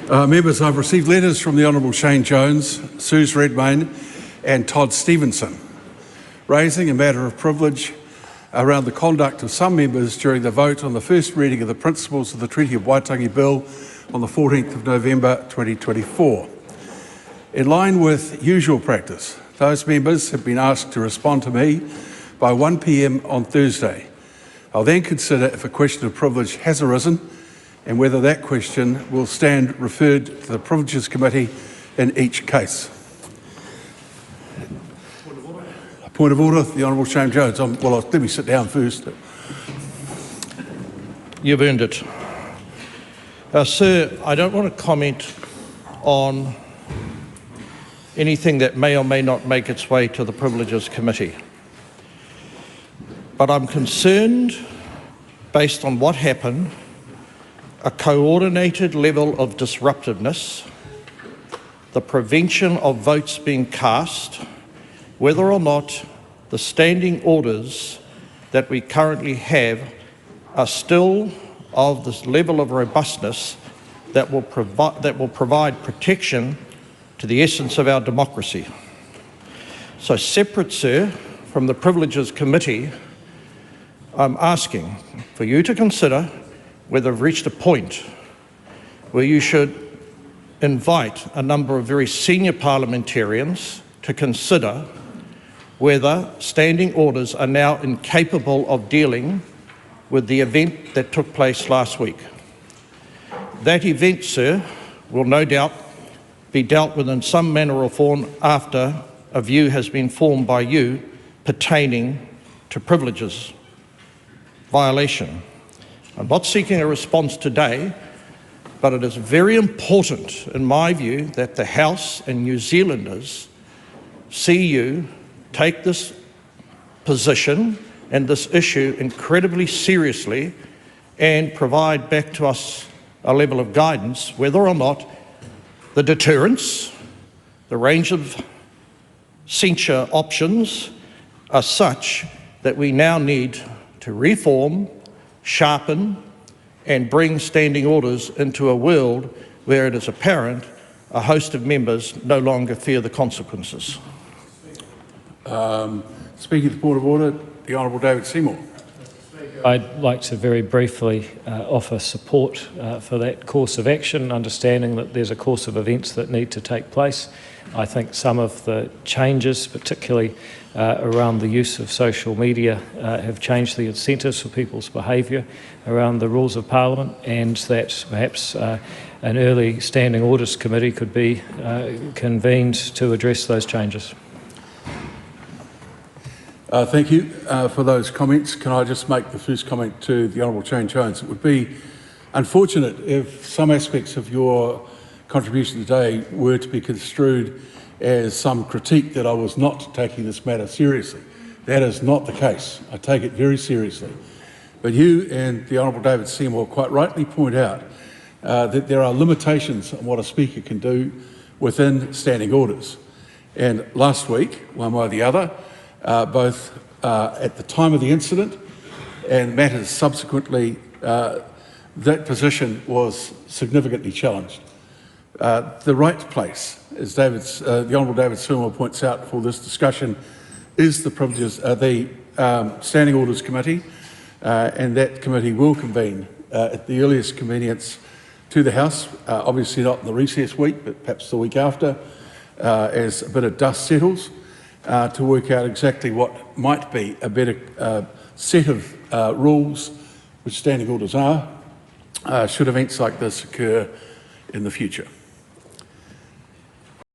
Members, I've received letters from the Honourable Shane Jones, Suze Redmayne and Todd Stevenson, raising a matter of privilege around the conduct of some members during the vote on the first reading of the principles of the Treaty of Waitangi Bill on the 14th of November 2024. In line with usual practice, those members have been asked to respond to me by 1 p.m. on Thursday. I'll then consider if a question of privilege has arisen and whether that question will stand referred to the Privileges Committee in each case. Point of order, the Honourable Shane Jones. Well, let me sit down first. You've earned it. Sir, I don't want to comment on anything that may or may not make its way to the Privileges Committee. But I'm concerned, based on what happened, a coordinated level of disruptiveness, the prevention of votes being cast, whether or not the standing orders that we currently have are still of this level of robustness that will provide protection to the essence of our democracy. So separate, sir, from the Privileges Committee, I'm asking for you to consider whether we've reached a point where you should invite a number of very senior parliamentarians to consider whether standing orders are now incapable of dealing with the event that took place last week. That event, sir, will no doubt be dealt with in some manner or form after a view has been formed by you pertaining to privileges violation. I'm not seeking a response today, but it is very important, in my view, that the House and New Zealanders see you take this position and this issue incredibly seriously and provide back to us a level of guidance whether or not the deterrence, the range of censure options are such that we now need to reform, sharpen and bring standing orders into a world where it is apparent a host of members no longer fear the consequences. Speaking to the point of order, the Honourable David Seymour. I'd like to very briefly offer support for that course of action, understanding that there's a course of events that need to take place. I think some of the changes, particularly around the use of social media, have changed the incentives for people's behaviour around the rules of Parliament, and that perhaps an early Standing Orders Committee could be convened to address those changes. Thank you for those comments. Can I just make the first comment to the Honourable Shane Jones? It would be unfortunate if some aspects of your contribution today were to be construed as some critique that I was not taking this matter seriously. That is not the case. I take it very seriously. But you and the Honourable David Seymour quite rightly point out that there are limitations on what a speaker can do within standing orders. And last week, one way or the other, both at the time of the incident and matters subsequently, that position was significantly challenged. The right place, as the Honourable David Seymour points out for this discussion, is the Standing Orders Committee, and that committee will convene at the earliest convenience to the House, obviously not in the recess week, but perhaps the week after, as a bit of dust settles, to work out exactly what might be a better set of rules, which standing orders are, should events like this occur in the future.